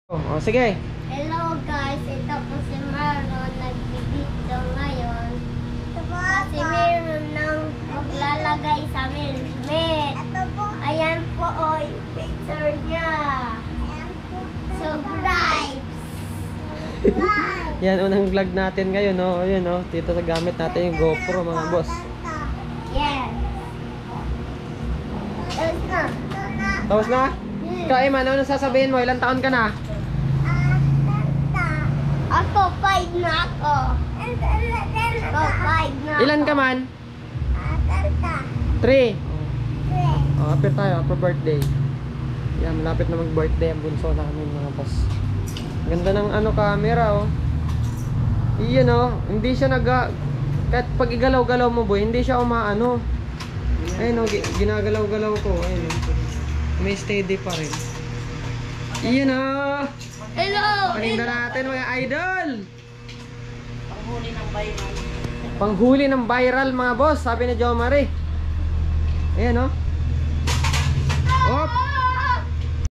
Oh, sige. Hello guys, ito po si Marlon, nagbibideo ngayon. Kasi meron nang maglalagay sa helmet. Ayan po yung picture niya. Subscribe! Yan, unang vlog natin ngayon, no? Ayun, no? Dito sa gamit natin yung GoPro, mga boss. Yes. Tapos na. Tapos na? Ikaw, Iman, ano sasabihin mo? Ilang taon ka na? Ako, 5 na ako. Ako, 5 na ako. Ilan ka man? 3. Oh, happy tayo, happy birthday. Yan, malapit na mag-birthday ang bunso namin, mga boss. Ganda ng ano camera, oh. Iyan, oh. Hindi siya kahit pag igalaw-galaw mo, boy, hindi siya umaano. Ayun, oh, ginagalaw-galaw ko. Ayun, oh. May steady pa rin. Iyan, oh. Hello! Paninda natin, mga idol. Panghuli ng viral. Panghuli ng viral, mga boss, sabi ni Jo Marie. Ayan, oh.